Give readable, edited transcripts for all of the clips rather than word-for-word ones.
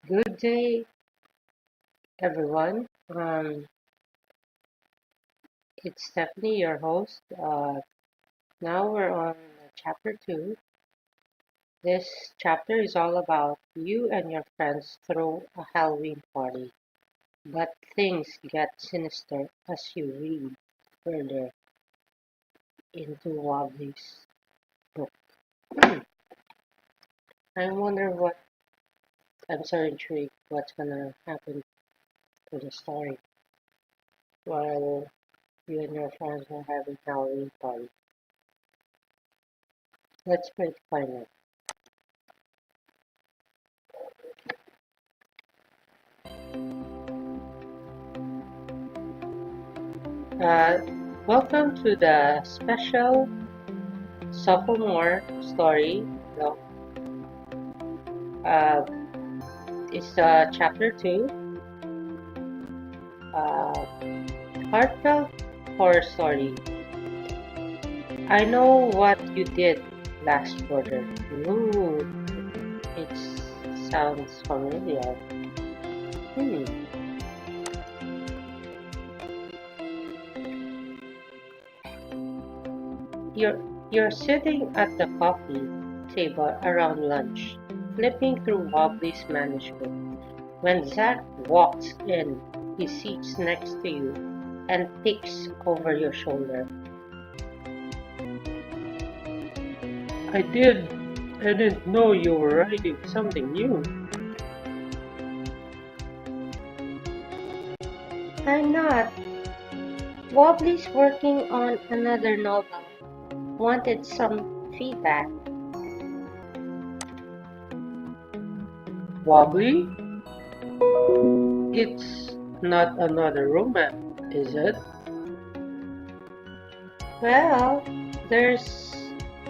Good day, everyone. It's Stephanie, your host. Now we're on chapter 2. This chapter is all about you and your friends throw a Halloween party, but things get sinister as you read further into Wobbly's book. I wonder what, I'm so intrigued what's gonna happen to the story while you and your friends are having Halloween party. Let's try to find out. Uh, Welcome to the special Sophomore story. No, uh, it's chapter 2, uh, heartfelt horror story. I know what you did last quarter. Ooh, it sounds familiar. Hmm. You're sitting at the coffee table around lunch, flipping through Wobbly's manuscript, when Zack walks in. He sits next to you and peeks over your shoulder. I didn't know you were writing something new. I'm not. Wobbly's working on another novel. Wanted some feedback. Wobbly? It's not another romance, is it? Well, there's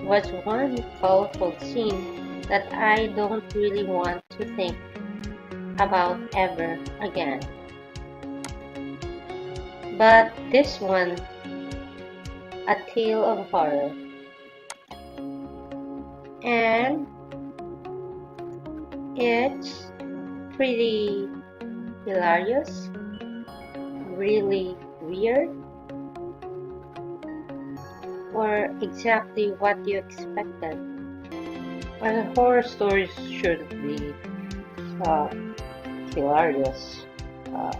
was one colorful scene that I don't really want to think about ever again. But this one, a tale of horror. And it's pretty hilarious, really weird, or exactly what you expected. Well, horror stories should be uh, hilarious, uh,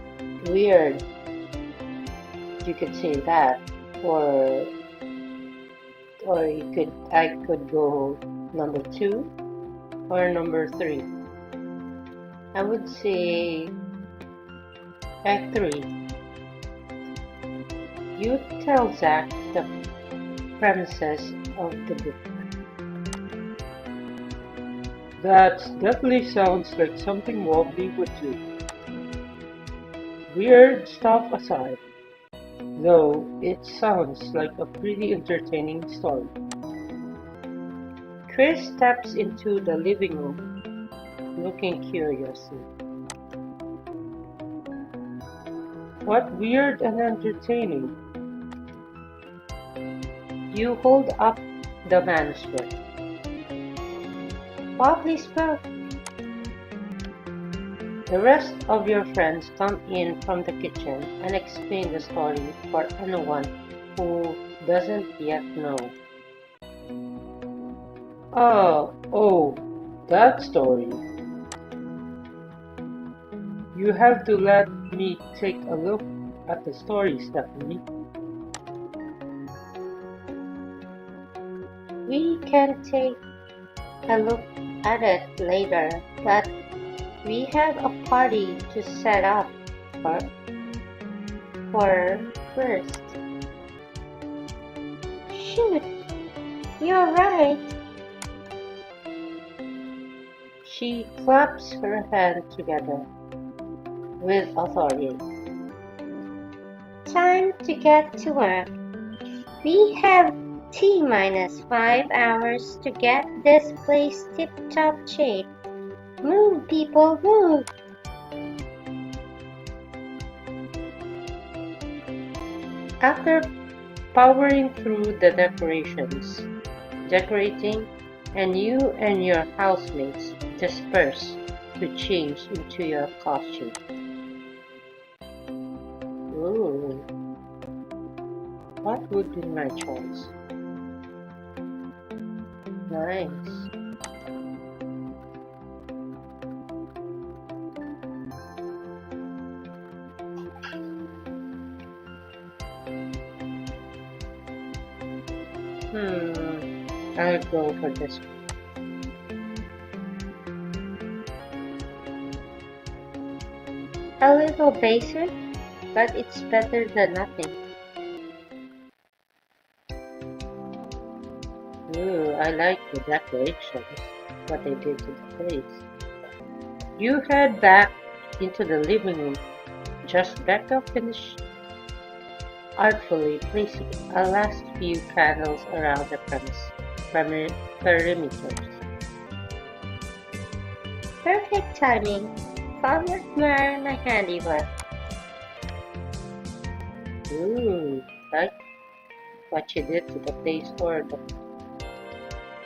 weird. You could say that, or I could go number 2 or number 3. I would say Act 3. You tell Zack the premises of the book. That definitely sounds like something Wobbly would do. Weird stuff aside, though it sounds like a pretty entertaining story. Chris steps into the living room, looking curiously. What weird and entertaining? You hold up the manuscript. Wobbly's book. The rest of your friends come in from the kitchen and explain the story for anyone who doesn't yet know. Oh, that story. You have to let me take a look at the story, Stephanie. We can take a look at it later, but we have a party to set up for, for first. Shoot, you're right. She claps her hands together with authority. Time to get to work. We have T-5 hours to get this place tip-top shape. Move, people, move! After powering through the decorating, and you and your housemates disperse to change into your costume. Ooh, what would be my choice? Nice. I'll go for this one. A little basic, but it's better than nothing. Ooh, I like the decorations, what they did to the place. You head back into the living room. Just Becca finished artfully placing a last few candles around the perimeters. Perfect timing. Come admire my handiwork. Ooh, like what you did to the place or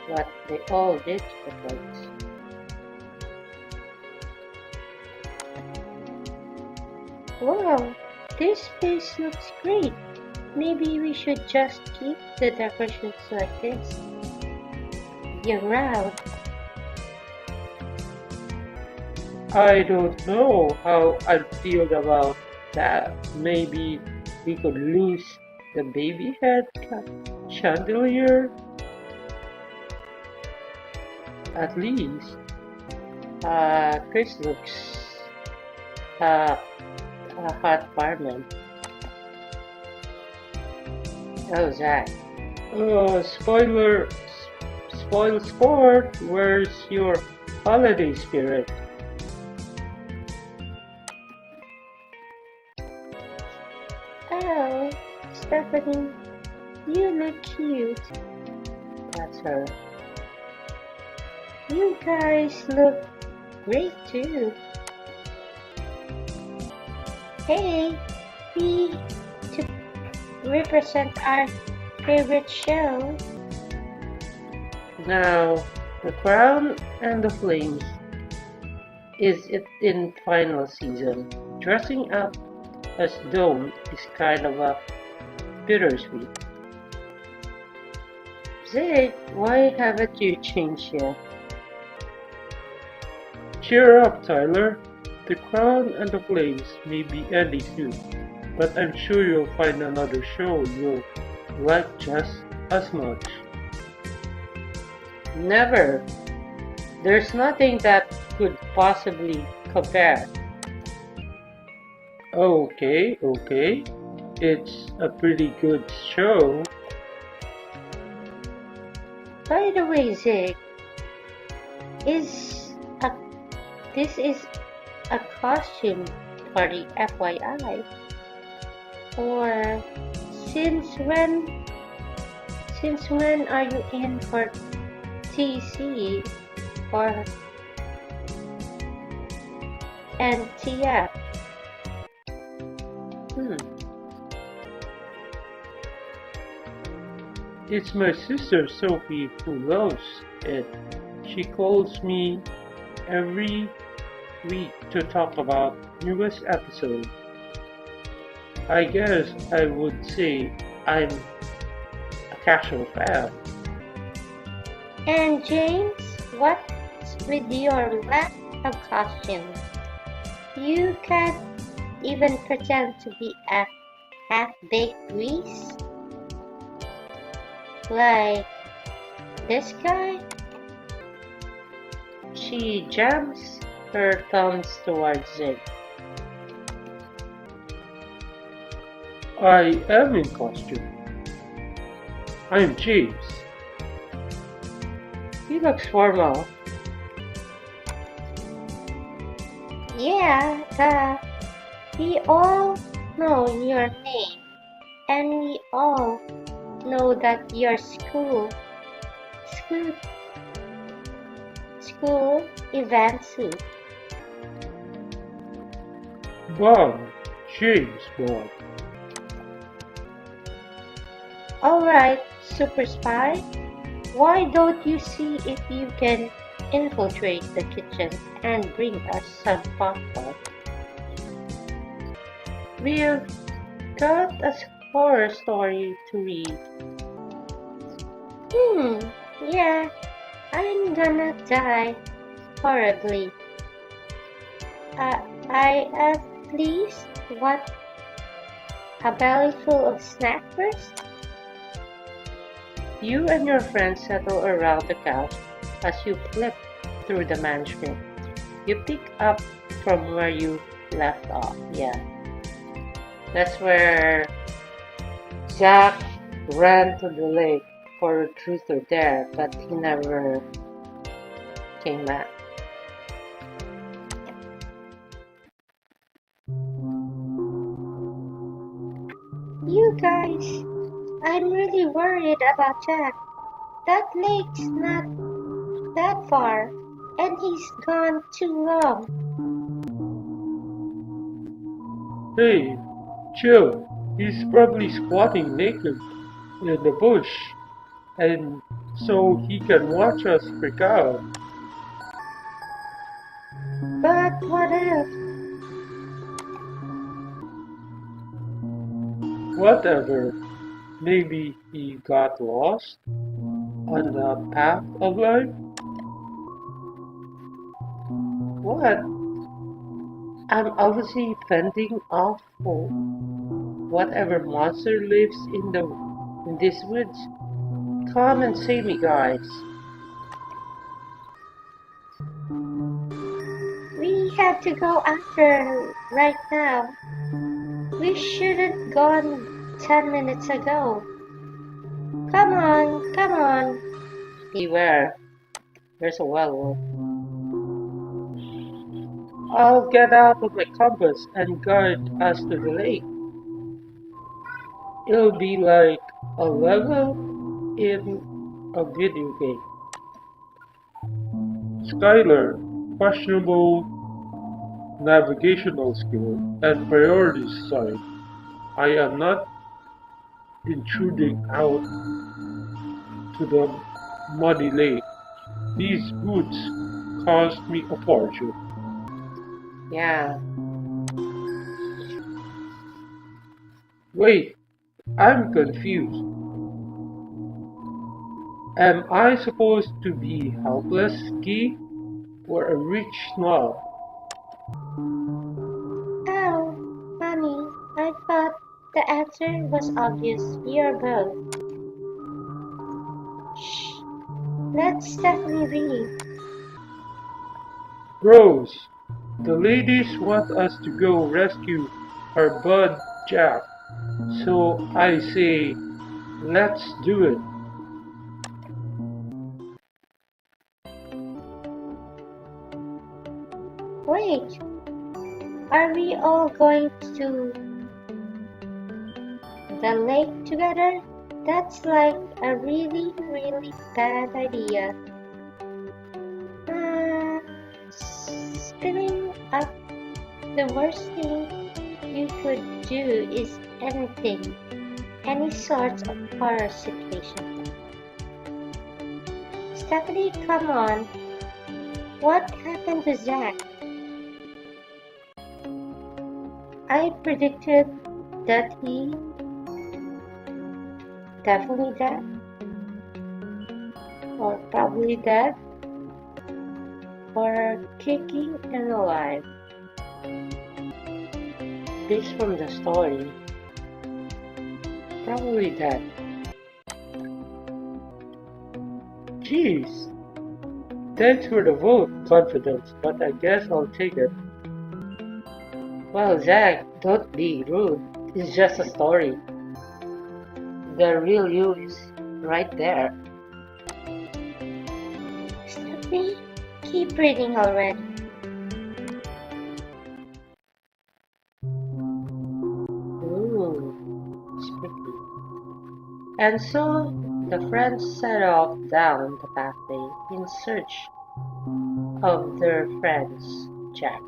what they all did to the place. Wow, this place looks great. Maybe we should just keep the decorations like this year round. I don't know how I feel about that. Maybe we could lose the baby head chandelier. At least, Chris looks uh, a hot fireman. Oh, Zach. Spoil sport. Where's your holiday spirit? Oh, Stephanie, you look cute. That's her. You guys look great too. Hey, we to represent our favorite show. Now, The Crown and the Flames is it in final season. Dressing up as Dome is kind of a bittersweet. Zig, why haven't you changed yet? Cheer up, Tyler. The Crown and the Flames may be ending soon, but I'm sure you'll find another show you'll like just as much. Never. There's nothing that could possibly compare. Okay. It's a pretty good show. By the way, Zig, this is a costume party, FYI. Or since when are you in for TC or NTF? It's my sister Sophie who loves it. She calls me every week to talk about newest episode. I guess I would say I'm a casual fan. And James, what's with your lack of costume? You can't even pretend to be a half-baked Grease? Like this guy? She jams her thumbs towards it. I am in costume. I'm James. He looks formal. Yeah, we all know your name, and we all know that your school event suit. Bob, James Bob. Alright, Super Spy, why don't you see if you can infiltrate the kitchen and bring us some popcorn. We've got a horror story to read. Yeah, I'm gonna die horribly. I at least want a belly full of snack first. You and your friends settle around the couch as you flip through the manuscript. You pick up from where you left off. Yeah, that's where Jack ran to the lake for a truth or dare, but he never came back. You guys, I'm really worried about Jack. That lake's not that far, and he's gone too long. Hey, chill. He's probably squatting naked in the bush, and so he can watch us freak out. But what if? Whatever. Maybe he got lost on the path of life? What? I'm obviously fending off whatever monster lives in these woods. Come and save me, guys. We have to go after her right now. We should've gone 10 minutes ago. Come on, come on. Beware. There's a werewolf. I'll get out of my compass and guide us to the lake. It'll be like a level in a video game. Skylar, questionable navigational skill and priority sign. I am not intruding out to the muddy lake. These boots cost me a fortune. Yeah. Wait, I'm confused. Am I supposed to be helpless, Ski, or a rich snob? Oh, Mommy, I thought the answer was obvious. You're both. Shh. Let Stephanie read. Rose, the ladies want us to go rescue our bud Jack. So I say, let's do it. Wait, are we all going to the lake together? That's like a really, really bad idea. Spinning up, the worst thing you could do is anything, any sort of horror situation. Stephanie, come on. What happened to Zach? I predicted that he definitely dead, or probably dead, or kicking and alive. Based from the story, probably dead. Jeez. Thanks for the vote, confidence, but I guess I'll take it. Well, Zach, don't be rude. It's just a story. The real you is right there. Stephanie, keep reading already. Ooh, spooky. And so the friends set off down the pathway in search of their friends, Jack.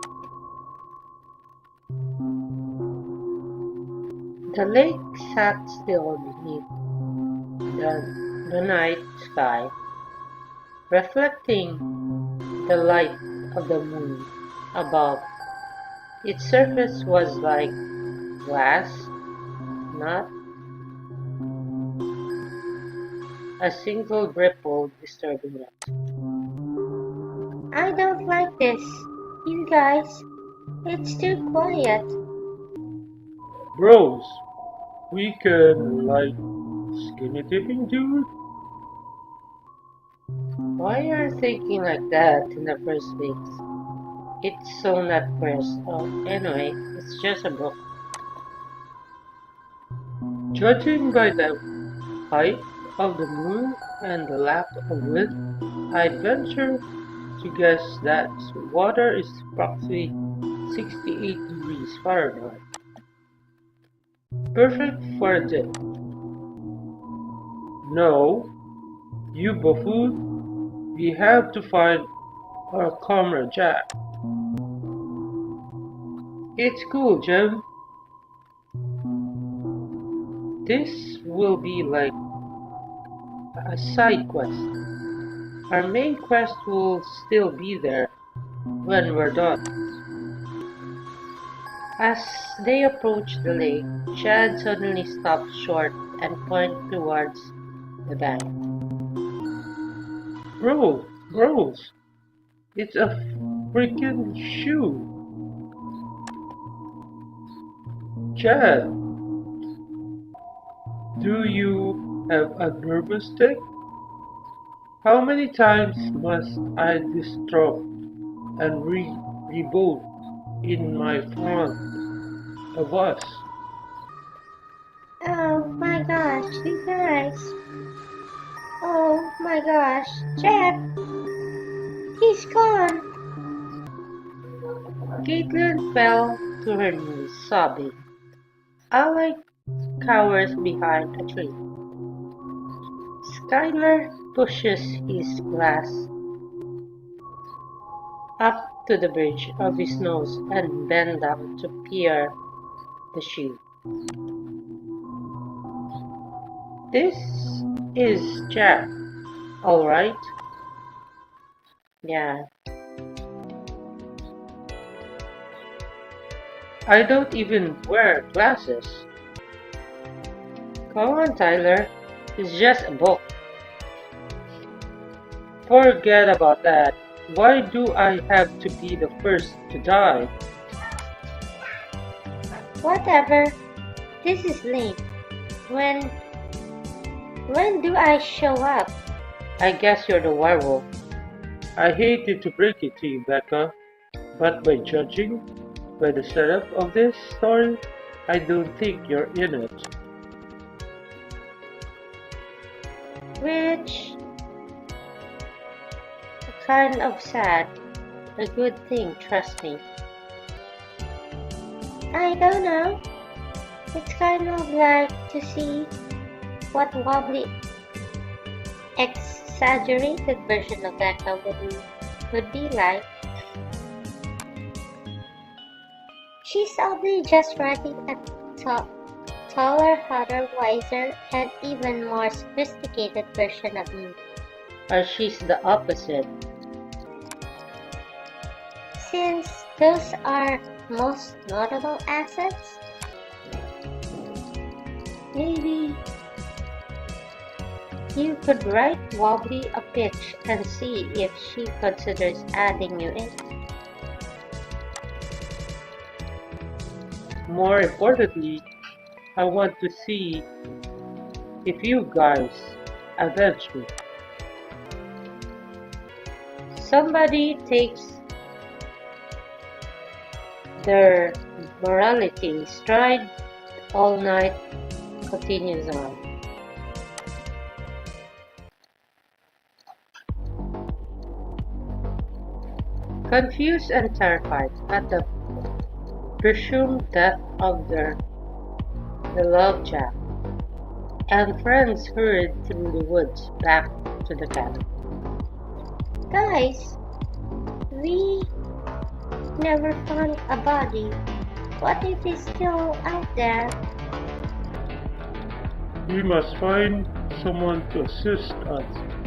The lake sat still beneath the night sky, reflecting the light of the moon above. Its surface was like glass, not a single ripple disturbing it. I don't like this. You guys, it's too quiet. Bros, we can, like, skinny dipping, dude? Why are you thinking like that in the first place? It's so not first. Anyway, it's just a book. Judging by the height of the moon and the lack of wind, I'd venture to guess that water is approximately 68 degrees Fahrenheit. Perfect for a dip. No, you buffoon, we have to find our comrade Jack. It's cool, Jim. This will be like a side quest. Our main quest will still be there when we're done. As they approached the lake, Chad suddenly stopped short and pointed towards the bank. Bros, it's a freaking shoe. Chad, do you have a nervous tick? How many times must I disrupt and reboot in my front of us? Oh my gosh, you guys. Oh my gosh, Jack. He's gone. Caitlin fell to her knees, sobbing. Alec cowers behind a tree. Skylar pushes his glass up to the bridge of his nose and bends down to peer the shoe. This is Jack, all right? Yeah. I don't even wear glasses. Come on, Tyler. It's just a book. Forget about that. Why do I have to be the first to die? Whatever. This is late. When do I show up? I guess you're the werewolf. I hated to break it to you, Becca, but by judging by the setup of this story, I don't think you're in it. Which kind of sad. A good thing, trust me. I don't know. It's kind of like to see what Wobbly exaggerated version of Becca would be like. She's probably just writing a taller, hotter, wiser, and even more sophisticated version of me. Or she's the opposite. Since those are most notable assets, Maybe you could write Wobbly a pitch and see if she considers adding you in. More importantly, I want to see if you guys avenge me. Somebody takes their morality stride all night continues on. Confused and terrified at the presumed death of their beloved Jack, and friends hurried through the woods back to the cabin. guys, we never found a body. What if he's still out there? We must find someone to assist us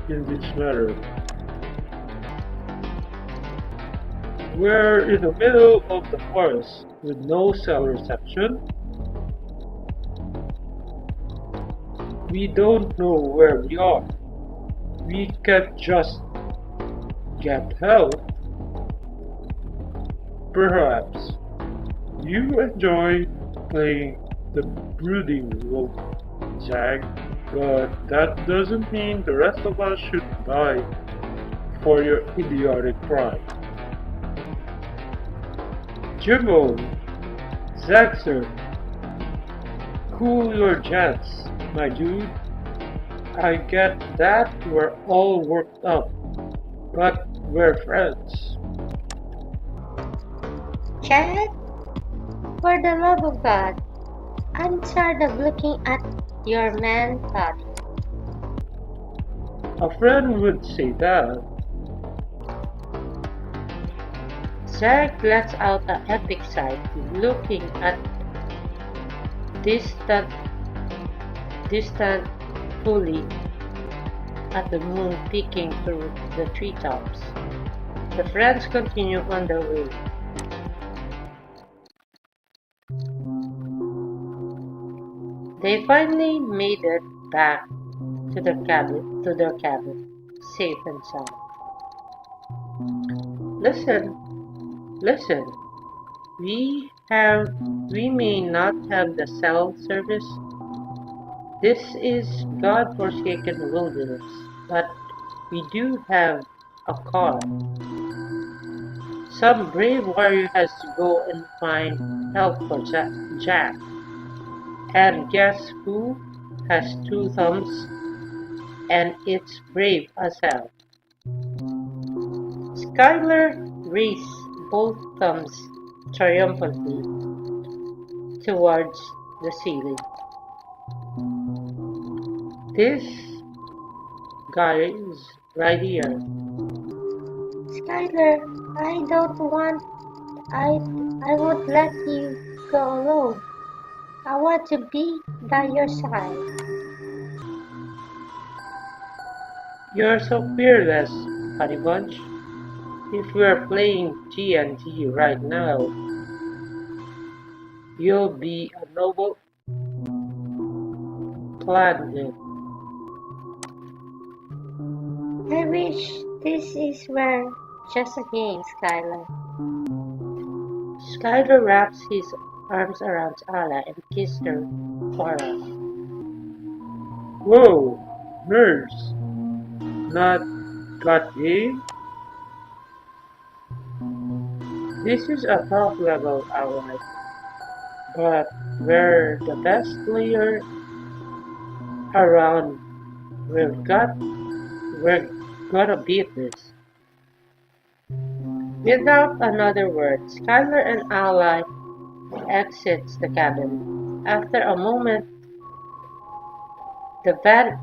in this matter. We're in the middle of the forest with no cell reception. We don't know where we are. We can't just get help. Perhaps you enjoy playing the brooding wolf, Jag, but that doesn't mean the rest of us should die for your idiotic pride. Jimbo, Zaxter, cool your jets, my dude. I get that we're all worked up, but we're friends. Chad, for the love of God, I'm tired of looking at your man body. A friend would say that. Zach lets out an epic sigh, looking at distant, distant fully at the moon peeking through the treetops. The friends continue on their way. They finally made it back to their cabin, safe and sound. Listen, we may not have the cell service. This is God-forsaken wilderness, but we do have a car. Some brave warrior has to go and find help for Jack. And guess who has two thumbs and it's brave as hell? Skylar raised both thumbs triumphantly towards the ceiling. This guys right here. Skylar, I don't want. I I won't let you go alone. I want to be by your side. You're so fearless, Honey Bunch. If we're playing G&G right now, you'll be a noble planet. I wish this is were just a game, Skylar. Skylar wraps his arms around Ala and kissed her forehead. Whoa, nerds, not got game? This is a top level ally, but we're the best player around. We're gonna beat this. Without another word, Skylar and Ally exits the cabin. After a moment, the van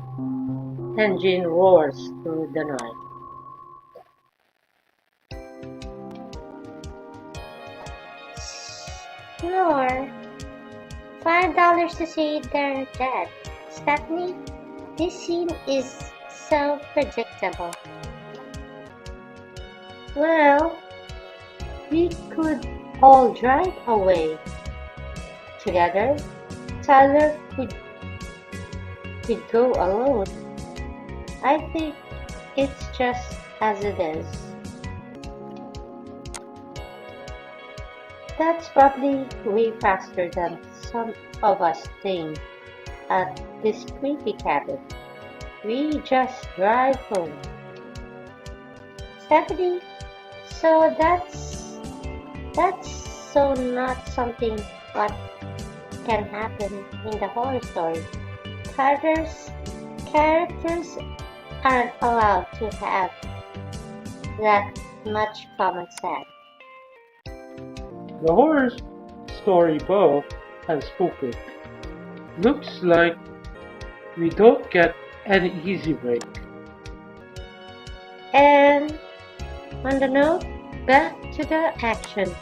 engine roars through the night. Sure. $5 to say they're dead. Stephanie, this scene is so predictable. Well, we could all drive away together. Tyler could go alone. I think it's just as it is. That's probably way faster than some of us think at this creepy cabin. We just drive home. Stephanie, so that's so not something what can happen in the horror story. Characters aren't allowed to have that much common sense. The horror story buff has spoken. Looks like we don't get an easy break. And on the note, back to the action.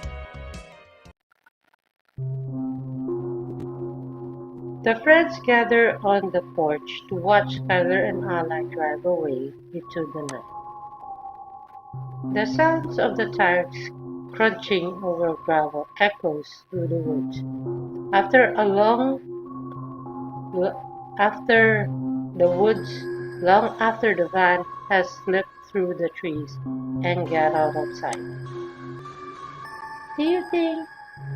The friends gather on the porch to watch Skylar and Ala drive away into the night. The sounds of the tires crunching over gravel echoes through the woods. After a long after the woods, long after the van has slipped through the trees and got out of sight. Do you think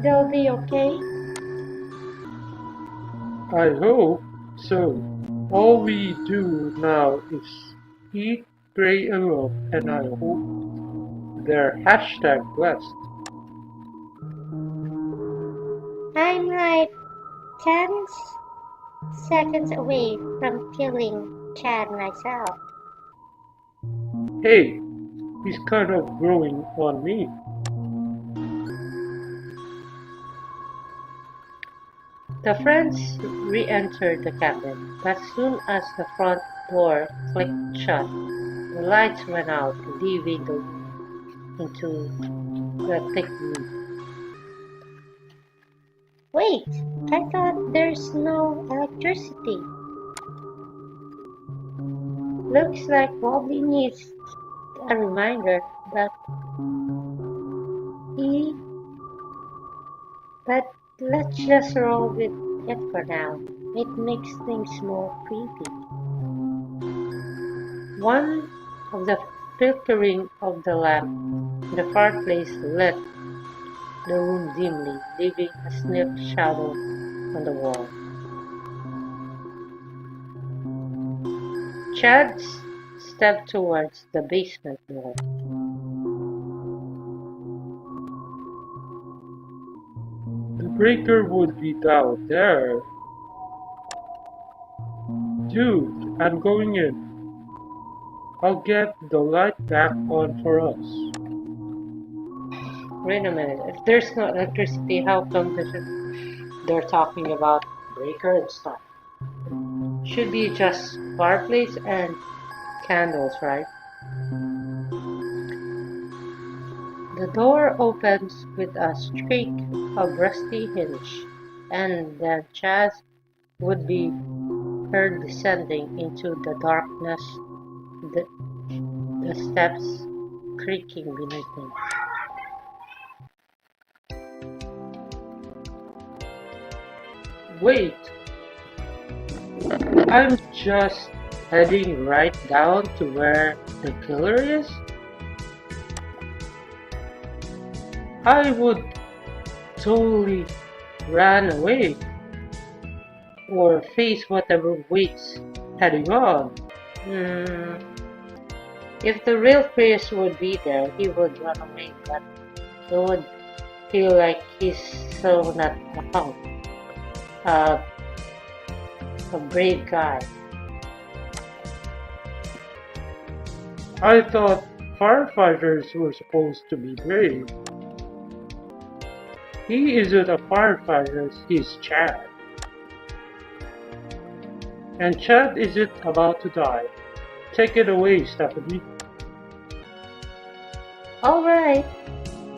they'll be okay? I hope so. All we do now is eat, pray, and love, and I hope they're hashtag blessed. I'm like 10 seconds away from killing Chad myself. Hey, he's kind of growing on me. The friends re-entered the cabin, but as soon as the front door clicked shut, the lights went out, leaving the room into the thick gloom. Wait, I thought there's no electricity. Looks like Bobby needs a reminder, but he but let's just roll with it for now. It makes things more creepy. One of the flickering of the lamp in the fireplace lit the room dimly, leaving a sniff shadow on the wall. Chad stepped towards the basement door. The breaker would be down there. Dude, I'm going in. I'll get the light back on for us. Wait a minute, if there's no electricity, how come they're talking about breaker and stuff? Should be just fireplace and candles, right? The door opens with a shriek of rusty hinge, and then Chaz would be heard descending into the darkness, the, the steps creaking beneath him. Wait, I'm just heading right down to where the killer is? I would totally run away or face whatever waits heading on. Hmm, if the real Chris would be there, he would run away, but he would feel like he's so not uh, a brave guy. I thought firefighters were supposed to be brave. He isn't a firefighter, he's Chad. And Chad isn't about to die. Take it away, Stephanie. Alright,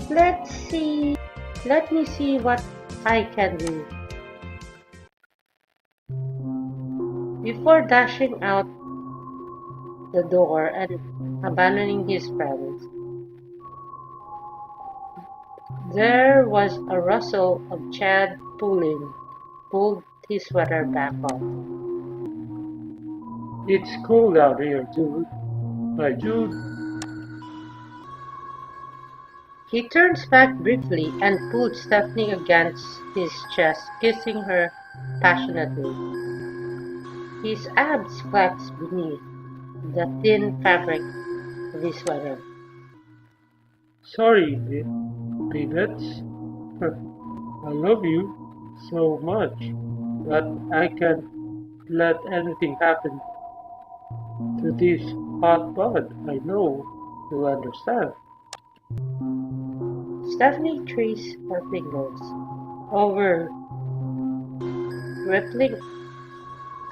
let's see. Let me see what I can do. Before dashing out the door and abandoning his friends, there was a rustle of Chad pulled his sweater back on. It's cold out here, dude. My dude. He turns back briefly and pulled Stephanie against his chest, kissing her passionately. His abs flexed beneath the thin fabric of his sweater. Sorry, Peanuts. I love you so much, but I can't let anything happen to this hot bud. I know you'll understand. Stephanie traced her fingers over rippling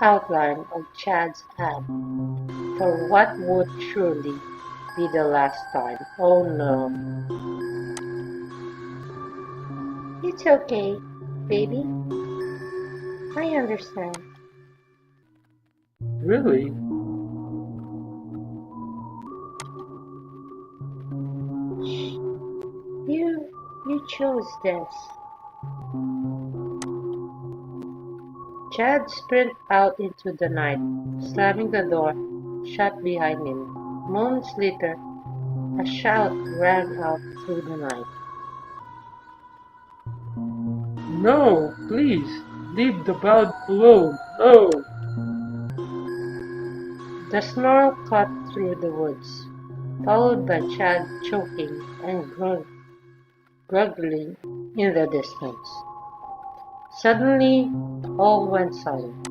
outline of Chad's ab for what would surely be the last time. Oh no. It's okay, baby. I understand. Really? You chose this? Chad sprinted out into the night, slamming the door shut behind him. Moments later, a shout rang out through the night. No, please, leave the bed alone. No. The snarl cut through the woods, followed by Chad choking and gurgling in the distance. Suddenly, all went silent.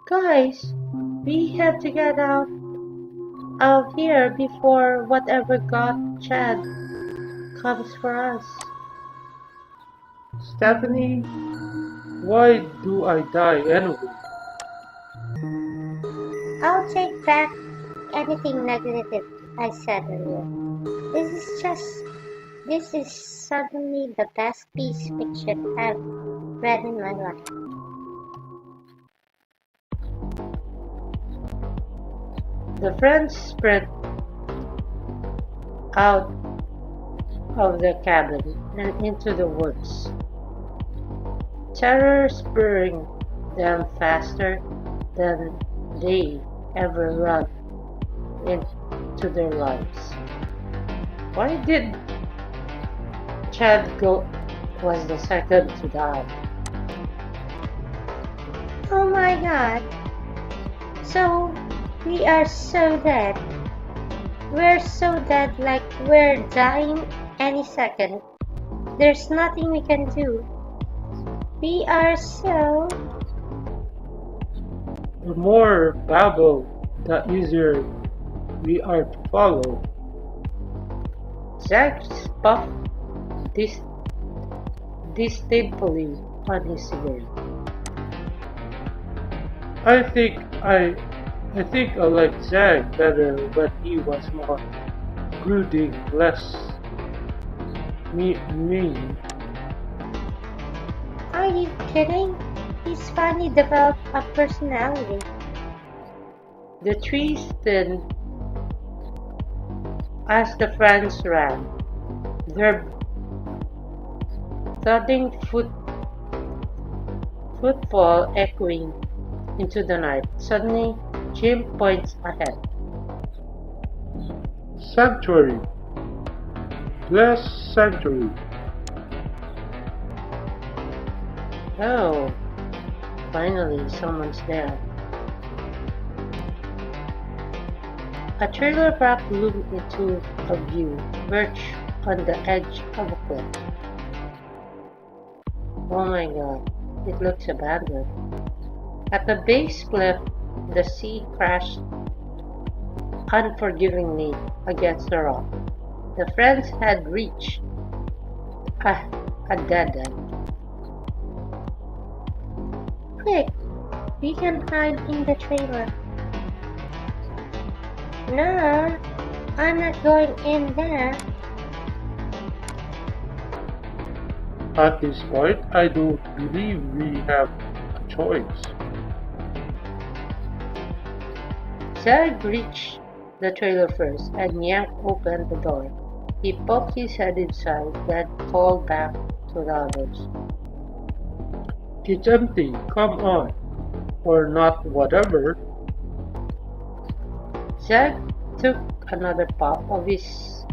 Guys, we have to get out of here before whatever got Chad comes for us. Stephanie, why do I die anyway? I'll take back anything negative I said earlier. This is suddenly the best piece fiction I've read in my life. The friends spread out of the cabin and into the woods, terror spurring them faster than they ever run into their lives. Why did Chad go was the second to die? Oh my god. So, we are so dead. We're so dead, like we're dying any second. There's nothing we can do. We are so... The more babble, the easier we are to follow. Zack puffed disdainfully on his cigarette. I think I liked Zach better when he was more brooding, less mean. Are you kidding? He's finally developed a personality. The trees thinned as the friends ran, their thudding footfall echoing into the night. Suddenly, Jim points ahead. Sanctuary. Blessed sanctuary. Oh, finally someone's there. A trailer park loomed into a view, perched on the edge of a cliff. Oh my god, it looks abandoned. At the base cliff, the sea crashed unforgivingly against the rock. The friends had reached a dead end. Quick, we can hide in the trailer. No, I'm not going in there. At this point, I don't believe we have a choice. Zach reached the trailer first and yanked open the door. He poked his head inside, then called back to the others. It's empty, come on. Or not, whatever. Zach took another puff of his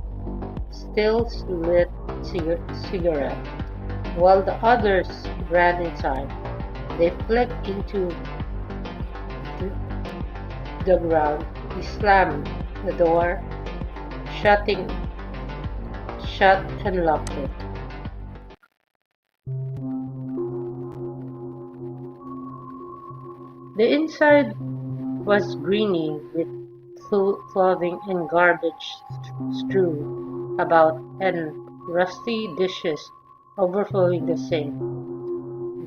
still-lit cigarette, while the others ran inside. They flicked into the ground. He slammed the door, shut and locked it. The inside was green with clothing and garbage strewn about and rusty dishes overflowing the sink.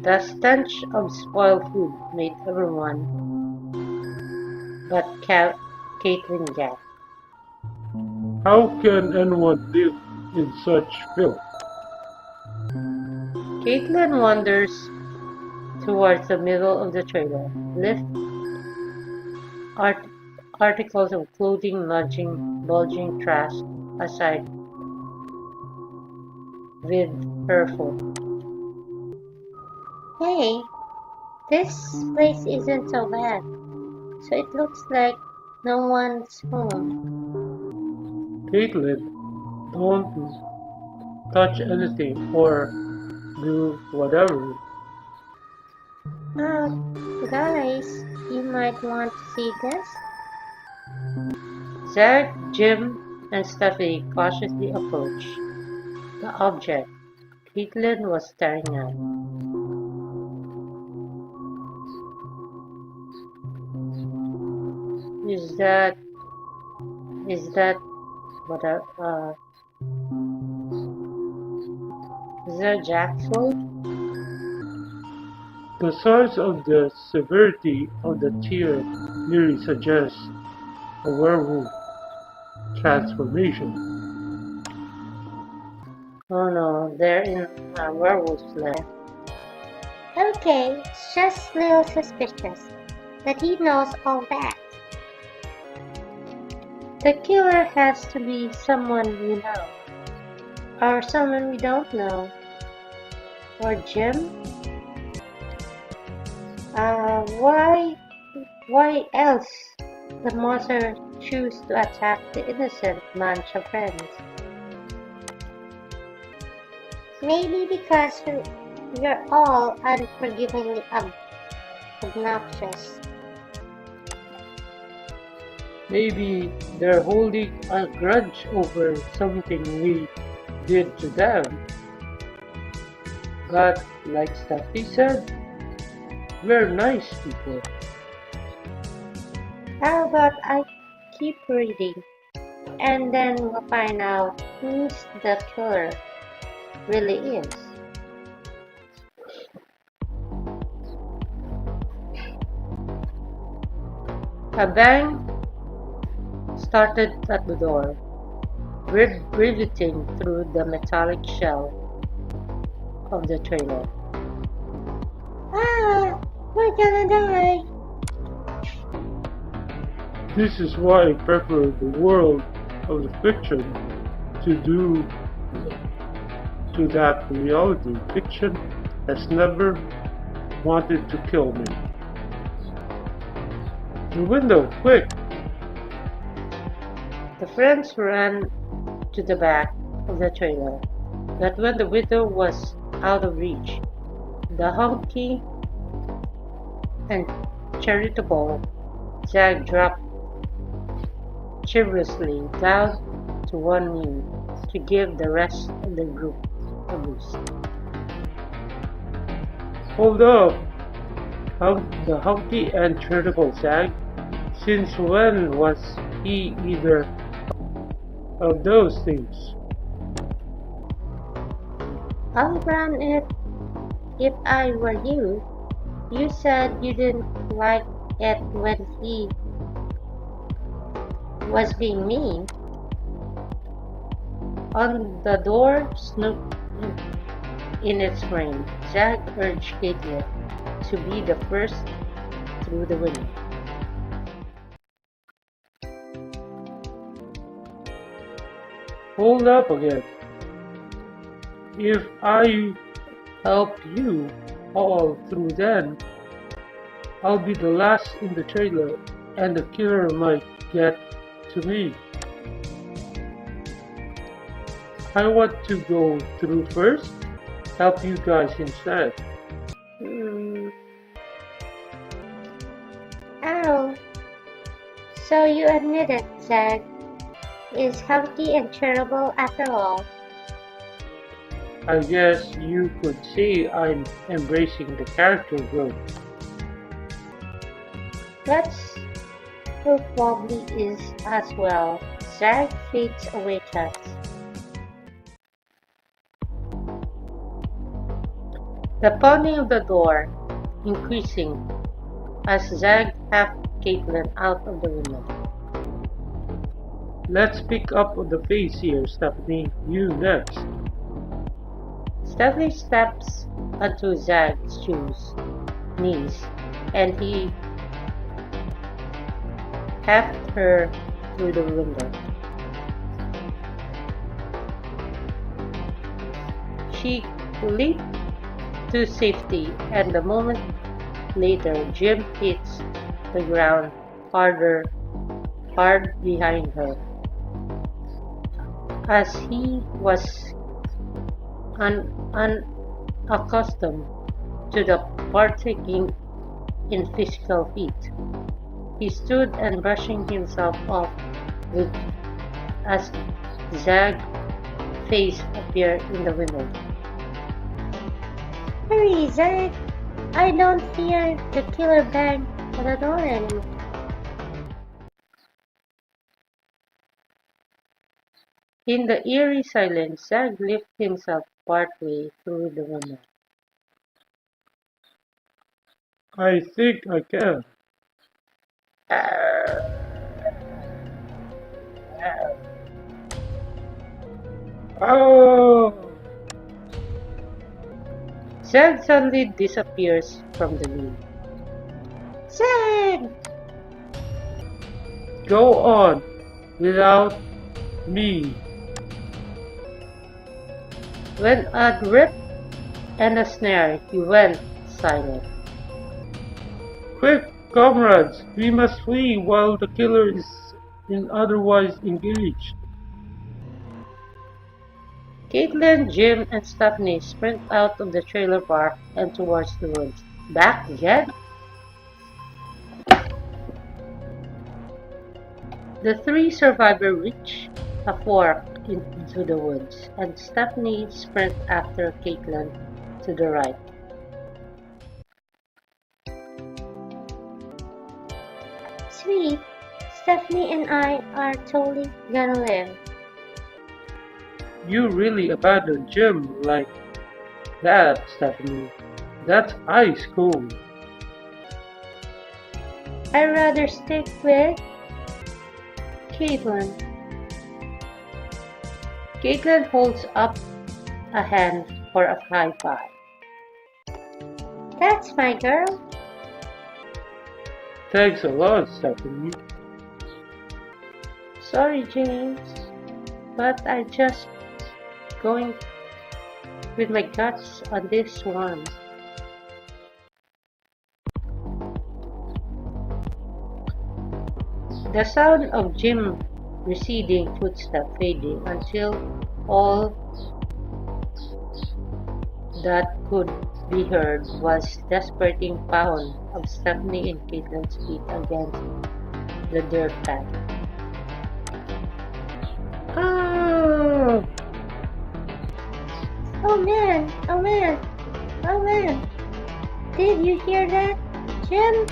The stench of spoiled food made everyone but Caitlin gag. How can anyone live in such filth? Caitlin wanders towards the middle of the trailer, lift articles of clothing, bulging trash aside with her foot. Hey, this place isn't so bad. So it looks like no one's home. Caitlin, don't touch anything or do whatever. Guys, you might want to see this. Zach, Jim, and Steffi cautiously approach the object Caitlin was staring at. Is that what is that Jack's foot? The size of the severity of the tear clearly suggests a werewolf transformation. Oh no, they're in werewolf's land. Okay, it's just a little suspicious that he knows all that. The killer has to be someone we know. Or someone we don't know. Or Jim? Why else the monster choose to attack the innocent bunch of friends? Maybe because you're all unforgivingly obnoxious. Maybe they're holding a grudge over something we did to them. But like Steffi said, we're nice people. How about I keep reading, and then we'll find out who's the killer really is. A bang started at the door, riveting through the metallic shell of the trailer. Ah, we're gonna die. This is why I prefer the world of the fiction to that reality. Fiction has never wanted to kill me. The window, quick! The friends ran to the back of the trailer, but when the window was out of reach, the hunky and charitable Zag dropped chivalrously down to one knee to give the rest of the group a boost. Hold up! The hunky and charitable Zag? Since when was he either of those things? I'll run it if I were you. You said you didn't like it when he was being mean. On the door snooped in its frame, Zag urged Caitlin to be the first through the window. Hold up again. If I help you all through, then I'll be the last in the trailer and the killer might get to me. I want to go through first, help you guys instead. Oh, so you admit it, Zag is healthy and charitable after all. I guess you could say I'm embracing the character growth. Let's hope Twombly is as well. Zag fades away chance. The pounding of the door increasing as Zag half Caitlin out of the window. Let's pick up the pace here, Stephanie. You next. Stephanie steps onto Zag's knees, and he heft her through the window. She leaped to safety, and a moment later Jim hits the ground hard behind her. As he was unaccustomed to the partaking in physical feat, he stood and brushing himself off with as Zag's face appeared in the window. Hurry, Zach! I don't hear the killer bang on the door anymore. In the eerie silence, Zag lifted himself partway through the window. I think I can. Oh! Zag suddenly disappears from the view. Zach! Go on without me. When a grip and a snare, he went silent. Quick, comrades, we must flee while the killer is otherwise engaged. Caitlin, Jim, and Stephanie sprint out of the trailer park and towards the woods. Back again? The three survivors reach a fork into the woods, and Stephanie sprints after Caitlin to the right. Sweet, Stephanie and I are totally gonna live. You really abandoned Jim like that, Stephanie. That's ice cold. I'd rather stick with Caitlin. Caitlin holds up a hand for a high five. That's my girl. Thanks a lot, Stephanie. Sorry, James, but I just going with my guts on this one. The sound of Jim's receding footsteps fading until all that could be heard was desperate pound of Stephanie and Caitlin's feet against the dirt path. Ah! Oh man, oh man, oh man. Did you hear that, Jim?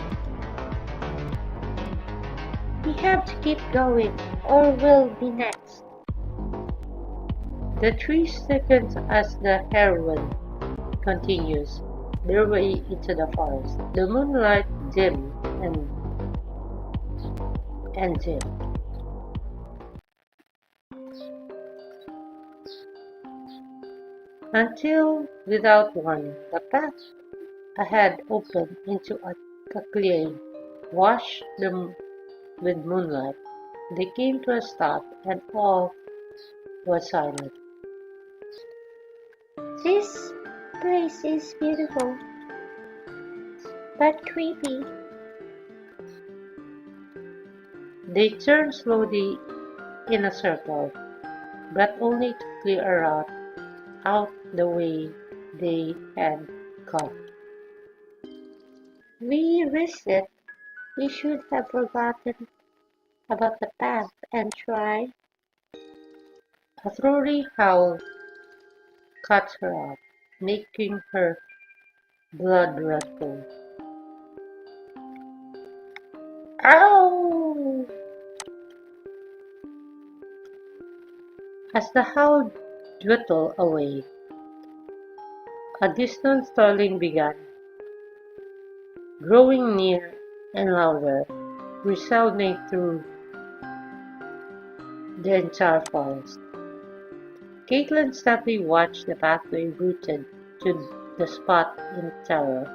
We have to keep going, or we'll be next. The 3 seconds as the heroine continues their way into the forest. The moonlight dim and dim. Until, without warning, the path ahead opened into a clearing, washed them with moonlight. They came to a stop, and all was silent. This place is beautiful, but creepy. They turned slowly in a circle, but only to clear out the way they had come. We risked it. We should have forgotten about the path and tried. A throaty howl cut her off, making her blood run cold. Ow! As the howl dwindled away, a distant starling began, growing near and louder, resounding through the entire forest. Caitlin steadily watched the pathway rooted to the spot in terror.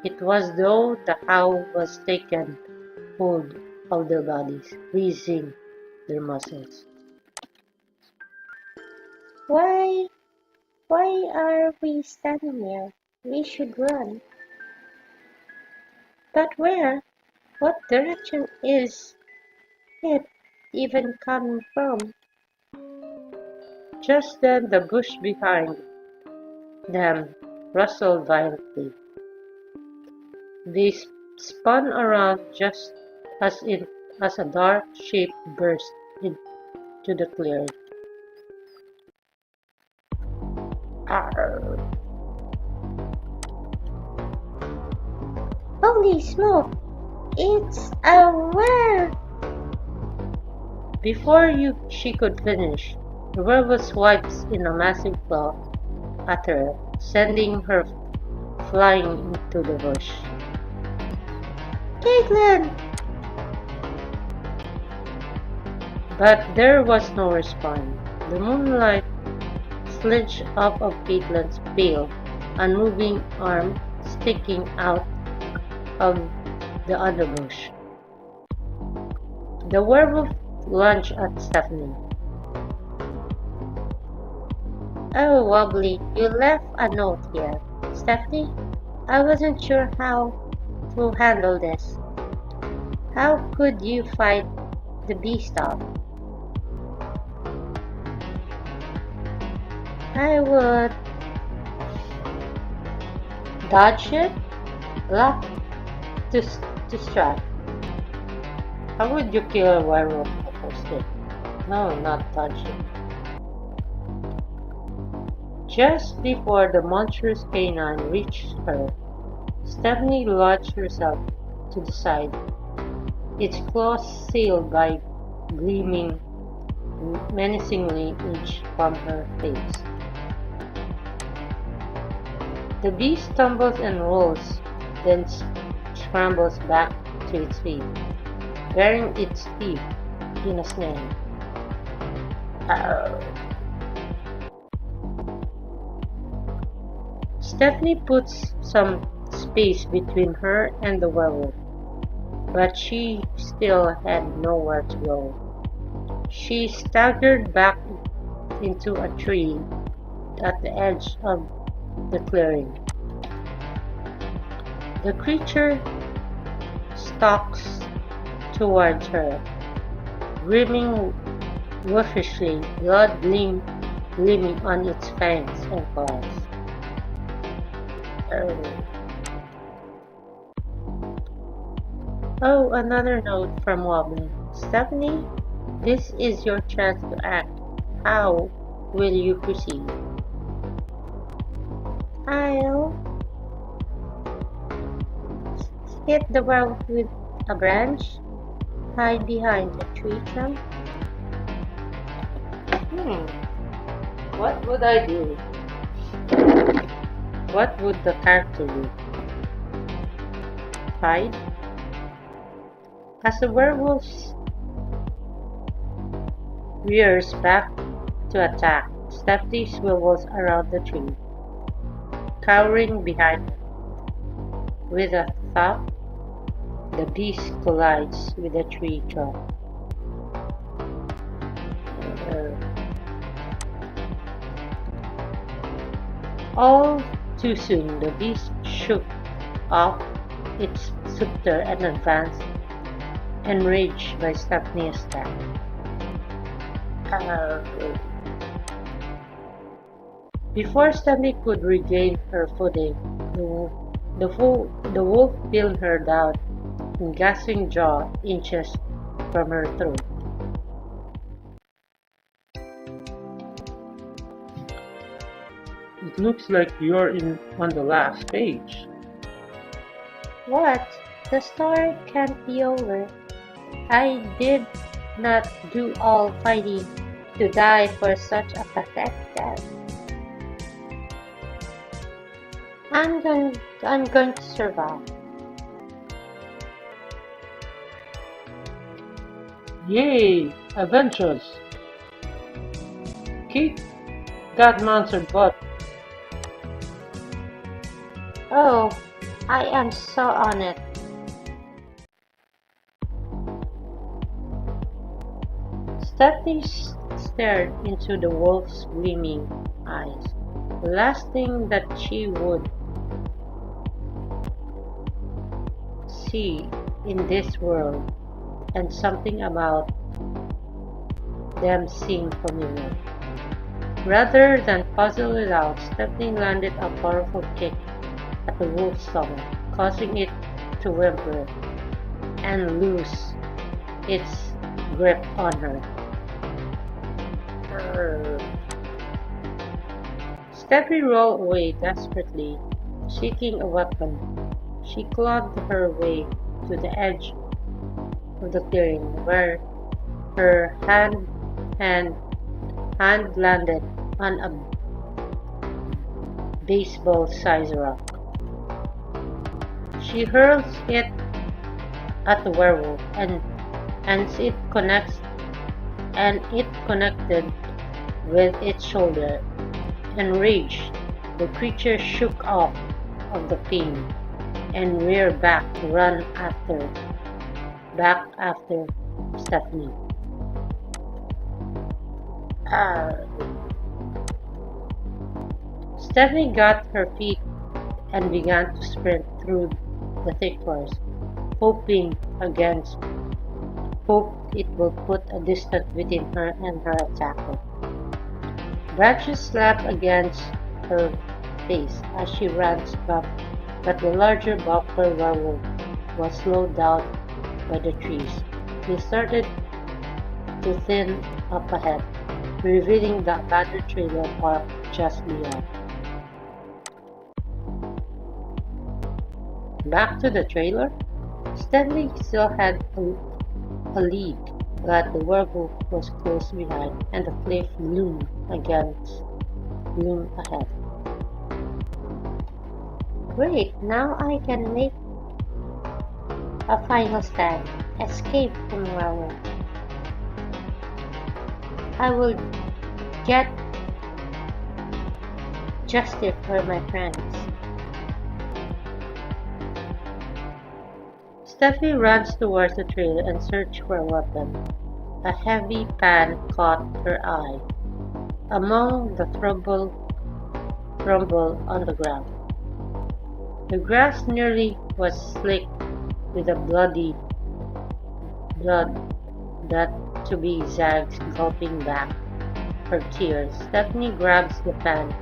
It was though the howl was taken hold of their bodies, freezing their muscles. Why Why are we standing here? We should run. But where? What direction is it even coming from? Just then the bush behind them rustled violently. They spun around just as it as a dark shape burst into the clearing. Arr! Holy smoke! It's a werewolf! Before she could finish, the werewolf swipes in a massive claw at her, sending her flying into the bush. Caitlin! But there was no response. The moonlight slid off of Caitlin's pale, unmoving arm sticking out of the underbush. The werewolf lunged at Stephanie. Oh, Wobbly, you left a note here. Stephanie, I wasn't sure how to handle this. How could you fight the beast off? I would dodge it, block to strike. How would you kill a werewolf first hit? No, not touch it. Just before the monstrous canine reached her, Stephanie launched herself to the side, its claws sealed by gleaming menacingly inch from her face. The beast stumbles and rolls, then scrambles back to its feet, baring its teeth in a snare. Arr! Stephanie puts some space between her and the werewolf, but she still had nowhere to go. She staggered back into a tree at the edge of the clearing. The creature stalks towards her, grinning wolfishly, blood gleaming on its fangs and claws. Oh, another note from Wobbly. Stephanie, this is your chance to act. How will you proceed? I'll hit the werewolf with a branch, hide behind a tree trunk. What would I do? What would the character do? Hide? As the werewolf rears back to attack, Stephanie swivels around the tree, cowering behind it. With a thump, the beast collides with the tree trunk. All too soon, the beast shook off its suitor and advanced, enraged by Stephanie's attack. Before Stephanie could regain her footing, the wolf peeled her down, in gasping jaw inches from her throat. It looks like you're on the last page. What? The story can't be over. I did not do all fighting to die for such a pathetic death. I'm going to survive. Yay! Adventures! Kick that monster butt! Oh, I am so on it. Stephanie stared into the wolf's gleaming eyes. The last thing that she would see in this world, and something about them seemed familiar. Rather than puzzle it out, Stephanie landed a powerful kick at the wolf's stomach, causing it to whimper and lose its grip on her. Stephanie rolled away desperately, seeking a weapon. She clawed her way to the edge of the clearing, where her hand landed on a baseball-sized rock. She hurls it at the werewolf, and it connected with its shoulder. Enraged, the creature shook off of the pain and reared back to run after Stephanie. Stephanie got her feet and began to sprint through the thick forest, hoping it would put a distance between her and her attacker. Branches slapped against her face as she ran back, but the larger buffalo werewolf was slowed down by the trees. He started to thin up ahead, revealing the abandoned trailer park just beyond. Back to the trailer, Stanley still had a lead, but the werewolf was close behind and the cliff loomed ahead. Great, now I can make a final stand. Escape from werewolf. I will get justice for my friends. Stephanie runs towards the trailer and searches for a weapon. A heavy pan caught her eye among the crumble on the ground. The grass nearly was slick with a blood that to be zags gulping back her tears. Stephanie grabs the pan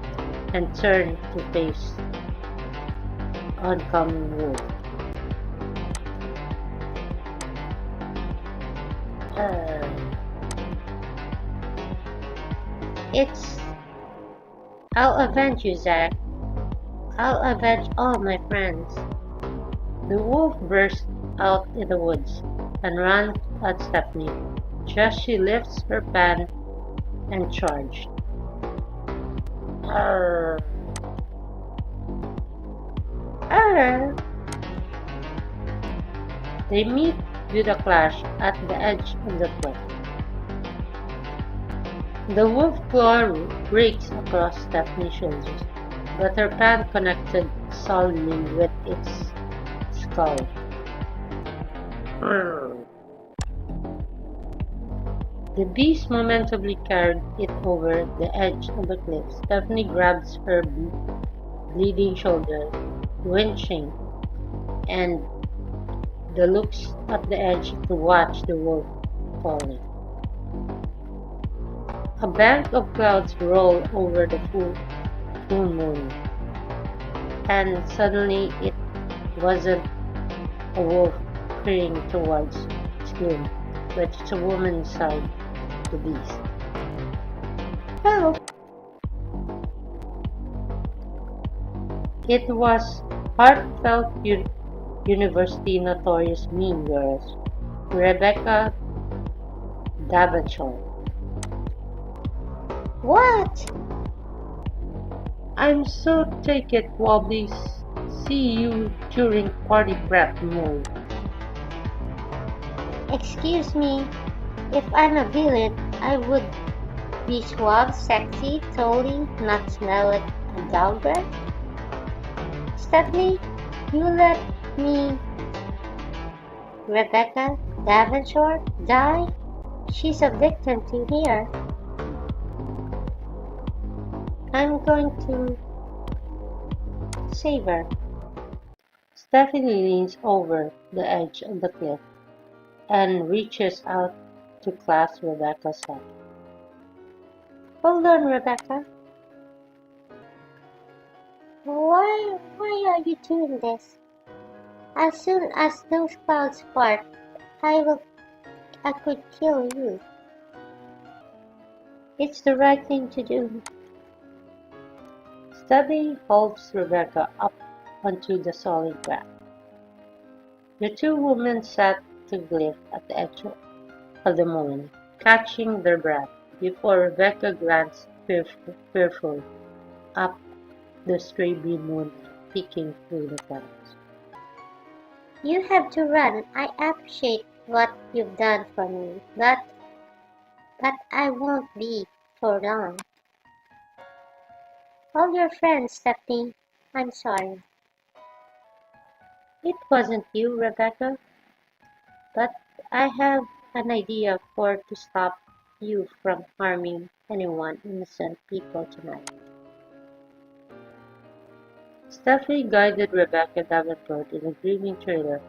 and turns to face oncoming wolf. I'll avenge you, Zack. I'll avenge all my friends. The wolf burst out in the woods and ran at Stephanie. Just she lifts her pan and charged. Arr! Arr! They meet with a clash at the edge of the cliff. The wolf claw breaks across Stephanie's shoulders, but her pan connected solidly with its skull. The beast momentarily carried it over the edge of the cliff. Stephanie grabs her bleeding shoulder, winching, and looks at the edge to watch the wolf falling. A bank of clouds roll over the full moon, and suddenly it wasn't a wolf peering towards its gloom, but it's a woman inside the beast. Help! It was heartfelt university notorious mean girls, Rebecca Davenport. What? I'm so take it, Twombly. See you during party prep mode. Excuse me. If I'm a villain, I would be suave, sexy, totally not smell like a downgrade. Stephanie, you let me, Rebecca Davenport, die? She's a victim to here. I'm going to save her. Stephanie leans over the edge of the cliff and reaches out to clasp Rebecca's hand. Hold on, Rebecca. Why are you doing this? As soon as those clouds part, I could kill you. It's the right thing to do. Stephanie holds Rebecca up onto the solid ground. The two women sat to glyph at the edge of the moon, catching their breath, before Rebecca glanced fearfully up the stray beam moonlight peeking through the clouds. You have to run. I appreciate what you've done for me, but I won't be for long. All your friends, Stephanie. I'm sorry. It wasn't you, Rebecca, but I have an idea for to stop you from harming anyone innocent people tonight. Stephanie guided Rebecca Davenport in a grieving trailer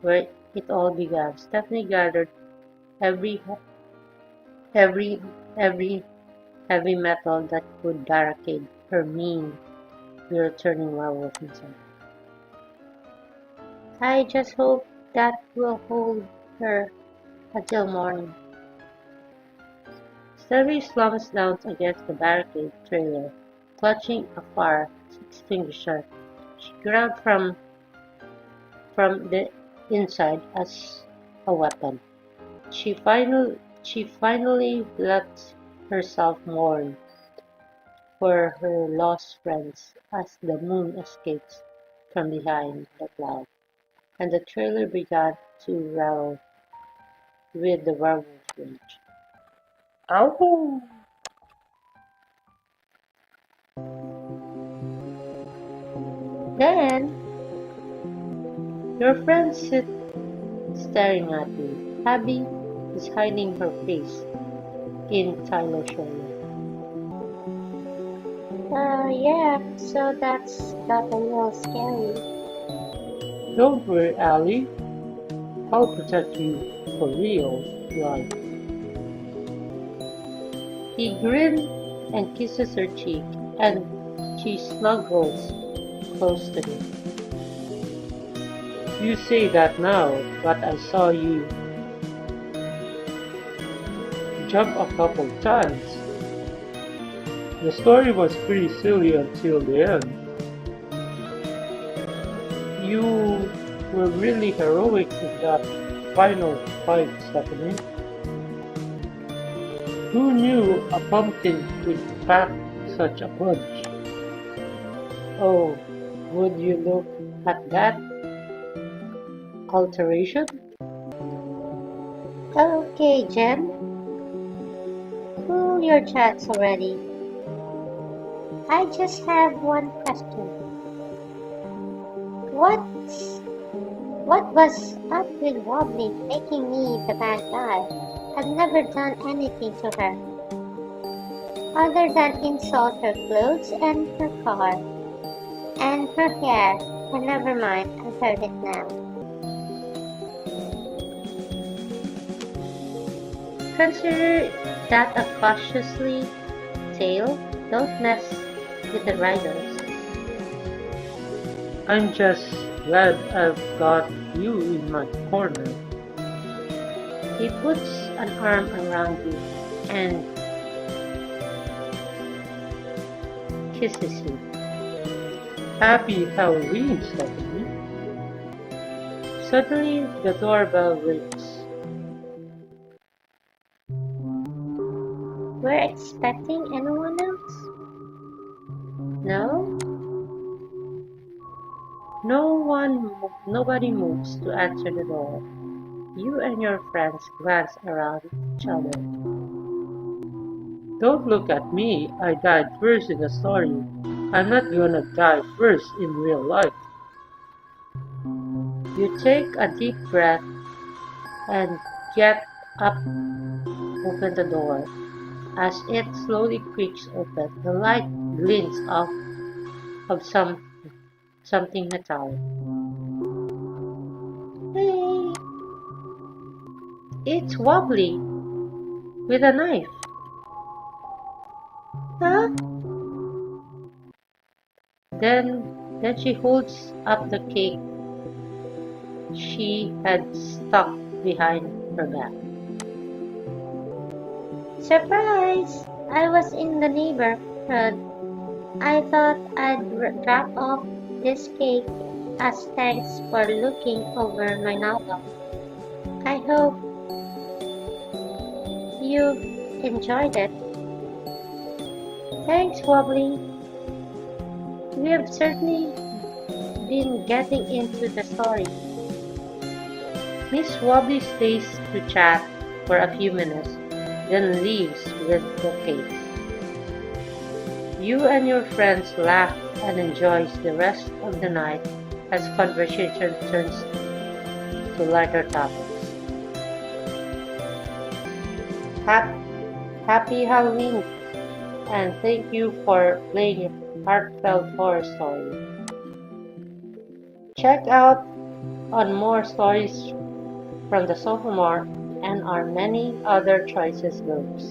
where it all began. Stephanie gathered every every every heavy metal that could barricade her mean, returning werewolf inside. I just hope that will hold her until morning. Stephanie slumps down against the barricade trailer, clutching a fire extinguisher she grabbed from the inside as a weapon. She finally lets herself mourn for her lost friends as the moon escapes from behind the cloud, and the trailer began to rattle with the werewolf rage. Ow! Then, Your friends sit staring at you. Abby is hiding her face in Tyler's shoulder. yeah, so that's got a little scary. Don't worry, Allie. I'll protect you for real life. He grins and kisses her cheek, and she snuggles close to him. You say that now, but I saw you jump a couple times. The story was pretty silly until the end. You were really heroic in that final fight, Stephanie. Who knew a pumpkin could pack such a punch? Oh, would you look at that alteration? Okay, Jen. Cool your jets already. I just have one question. What was up with Wobbly making me the bad guy? I've never done anything to her, other than insult her clothes and her car, and her hair. But never mind, I've heard it now. Consider that a cautiously tale. Don't mess with the riders. I'm just glad I've got you in my corner. He puts an arm around you and kisses you. Happy Halloween, Stephanie. Suddenly, the doorbell rings. We're expecting anyone else? No? Nobody moves to answer the door. You and your friends glance around each other. Don't look at me. I died first in the story. I'm not gonna die first in real life. You take a deep breath and get up, open the door. As it slowly creaks open, the light glints of something metallic. Hey, it's wobbly with a knife. Huh? Then she holds up the cake she had stuck behind her back. Surprise! I was in the neighborhood. I thought I'd drop off this cake as thanks for looking over my novel. I hope you enjoyed it. Thanks, Wobbly. We have certainly been getting into the story. Miss Wobbly stays to chat for a few minutes, then leaves with the cake. You and your friends laugh and enjoys the rest of the night as conversation turns to lighter topics. Happy Halloween, and thank you for playing a heartfelt horror story. Check out on more stories from the Sophomore and our many other choices books.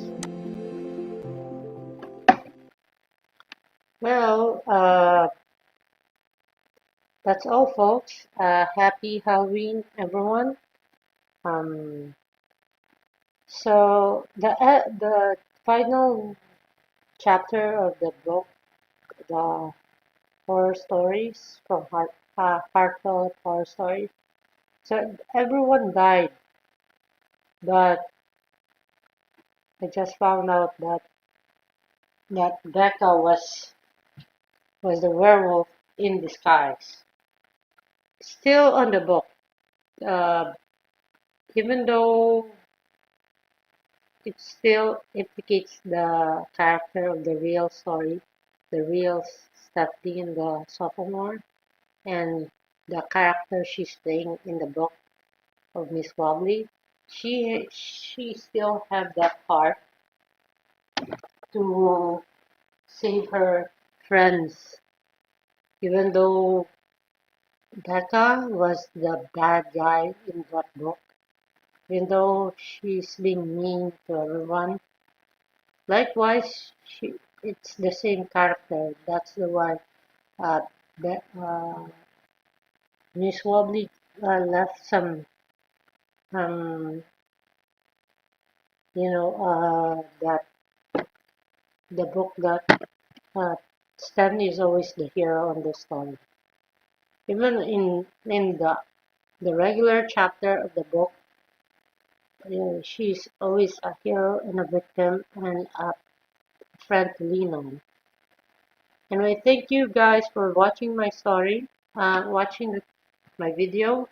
Well, that's all, folks. Happy Halloween, everyone. Um, so the final chapter of the book, the horror stories from heartfelt horror stories. So everyone died, but I just found out that Becca was the werewolf in disguise. Still on the book, uh, even though it still implicates the character of the real story, the real Stephanie in the sophomore, and the character she's playing in the book of Miss Wobbly. She still have that heart to save her friends, even though Becca was the bad guy in that book. Even though she's being mean to everyone, likewise, it's the same character. That's the one that Miss Wobbly left um, that the book that uh, Stanley is always the hero on the story. Even in the regular chapter of the book, she's always a hero and a victim and a friend to lean on. Anyway, thank you guys for watching my story, my video.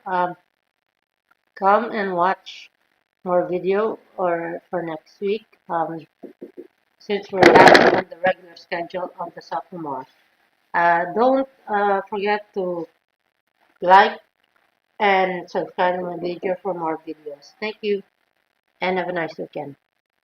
Come and watch more video or for next week, since we're back on the regular schedule of the sophomore. Don't forget to like and subscribe to my video for more videos. Thank you and have a nice weekend.